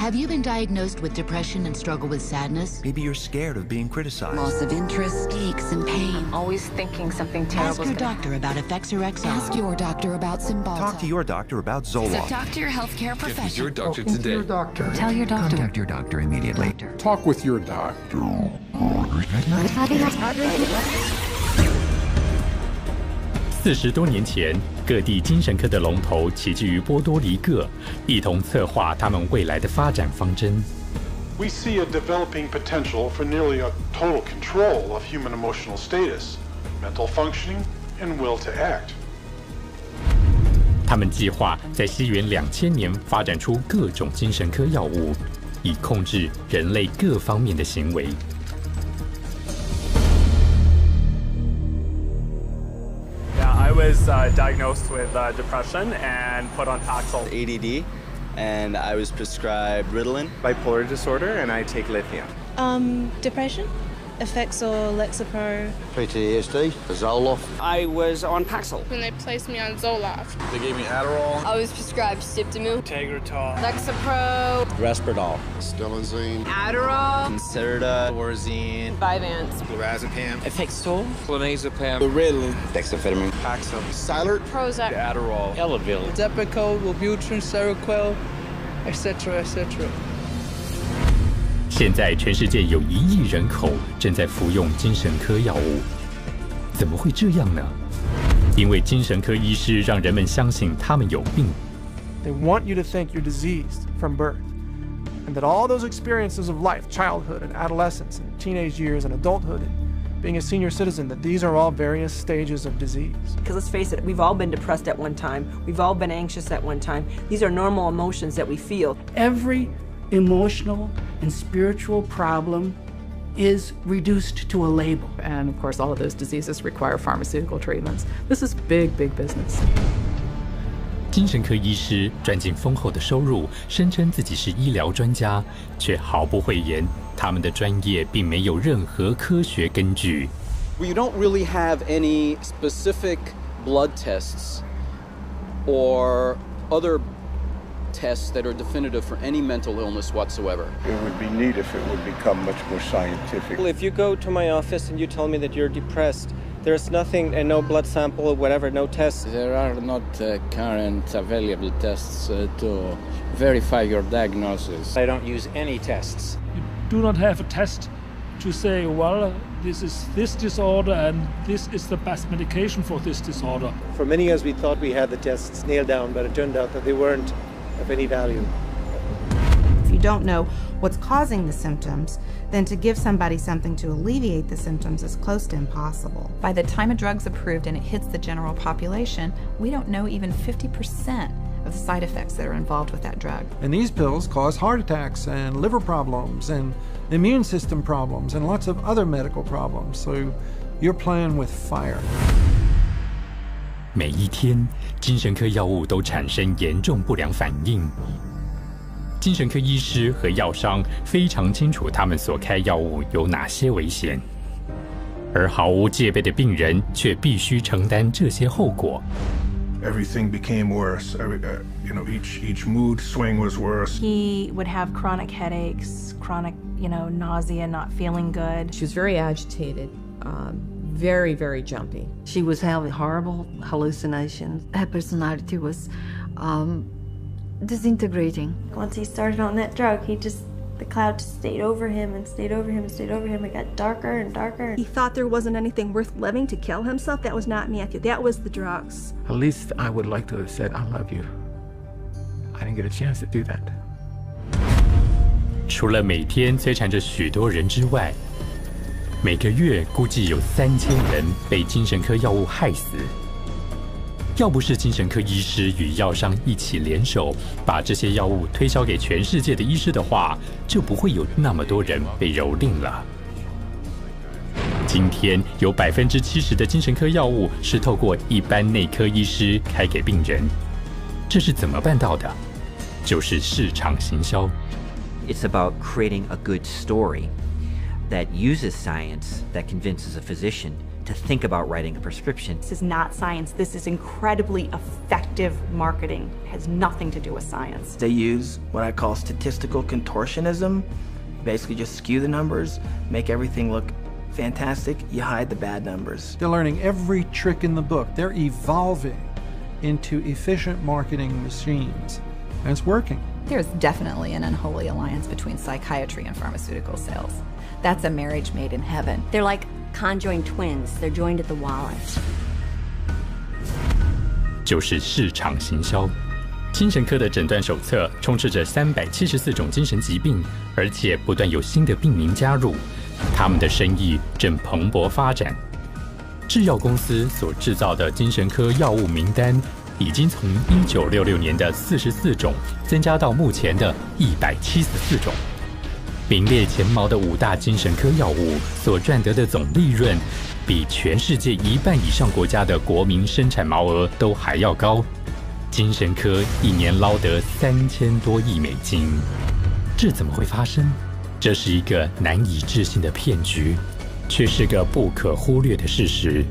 Have you been diagnosed with depression and struggle with sadness? Maybe you're scared of being criticized. Loss of interest, aches and pain. Always thinking something terrible. Ask your doctor about Effexor XR. Ask your doctor about Cymbalta. Talk to your doctor about Zoloft. So talk to your healthcare professional. Your doctor today. Your doctor. Tell your doctor. Contact your doctor immediately. Talk with your doctor. 40多年前，各地精神科的龙头齐聚于波多黎各，一同策划他们未来的发展方针。We see a developing potential for nearly a total control of human emotional status, mental functioning, and will to act. 他们计划在西元2000年发展出各种精神科药物，以控制人类各方面的行为。I was diagnosed with depression and put on Paxil. ADD, and I was prescribed Ritalin. Bipolar disorder, and I take lithium. Depression, Effexor, Lexapro. PTSD, Zoloft. I was on Paxil. When they placed me on Zoloft. They gave me Adderall. I was prescribed Siptamil. Tegretol. Lexapro. Risperdal. Stelazine. Adderall. Concerta. Orazine. Vyvanse. Lorazepam. Effexor. Clonazepam. Ritalin. Dexamphetamine. Paxil. Cylert. Prozac. Adderall. Elavil. Depakote, Wellbutrin, Seroquel, etc., etc. 现在全世界有1亿人口正在服用精神科药物，怎么会这样呢？因为精神科医师让人们相信他们有病。They want you to think you're diseased from birth, and that all those experiences of life, childhood and adolescence and teenage years and adulthood and being a senior citizen, that these are all various stages of disease. Because let's face it, we've all been depressed at one time. We've all been anxious at one time. These are normal emotions that we feel. Every emotional and spiritual problem is reduced to a label. And of course, all of those diseases require pharmaceutical treatments. This is big, big business. 精神科医师赚进丰厚的收入，声称自己是医疗专家，却毫不讳言，他们的专业并没有任何科学根据。We don't really have any specific blood tests or other tests that are definitive for any mental illness whatsoever. It would be neat if it would become much more scientific. Well, if you go to my office and you tell me that you're depressed, there's nothing, no blood sample or whatever, no tests. There are not current available tests to verify your diagnosis. I don't use any tests. You do not have a test to say, well, this is this disorder and this is the best medication for this disorder. For many years we thought we had the tests nailed down, but it turned out that they weren't of any value. If you don't know what's causing the symptoms, then to give somebody something to alleviate the symptoms is close to impossible. By the time a drug's approved and it hits the general population, we don't know even 50% of the side effects that are involved with that drug. And these pills cause heart attacks and liver problems and immune system problems and lots of other medical problems. So you're playing with fire. 每一天，精神科药物都产生严重不良反应。精神科医师和药商非常清楚他们所开药物有哪些危险，而毫无戒备的病人却必须承担这些后果。Everything became worse. Each mood swing was worse. He would have chronic headaches, chronic, nausea, not feeling good. She was very agitated. Very, very jumpy. She was having horrible hallucinations. Her personality was disintegrating. Once he started on that drug, the cloud just stayed over him and stayed over him and stayed over him. It got darker and darker. He thought there wasn't anything worth living to kill himself. That was not Matthew. That was the drugs. At least I would like to have said, I love you. I didn't get a chance to do that. 除了每天摧残着许多人之外，每个月估计有3000人被精神科药物害死。要不是精神科医师与药商一起联手，把这些药物推销给全世界的医师的话，就不会有那么多人被蹂躏了。今天有70%的精神科药物是透过一般内科医师开给病人，这是怎么办到的？就是市场行销。It's about creating a good story that uses science that convinces a physician to think about writing a prescription. This is not science. This is incredibly effective marketing. It has nothing to do with science. They use what I call statistical contortionism. Basically just skew the numbers, make everything look fantastic, you hide the bad numbers. They're learning every trick in the book. They're evolving into efficient marketing machines, and it's working. There's definitely an unholy alliance between psychiatry and pharmaceutical sales. That's a marriage made in heaven. They're like conjoined twins. They're joined at the wallet. 就是市场行销。精神科的诊断手册充斥着374种精神疾病，而且不断有新的病名加入。他们的生意正蓬勃发展。制药公司所制造的精神科药物名单，已经从1966年的44种增加到目前的174种。名列前茅的5大精神科药物所赚得的总利润，比全世界1半以上国家的国民生产毛额都还要高。精神科一年捞得3000多亿美金，这怎么会发生？这是一个难以置信的骗局，却是个不可忽略的事实。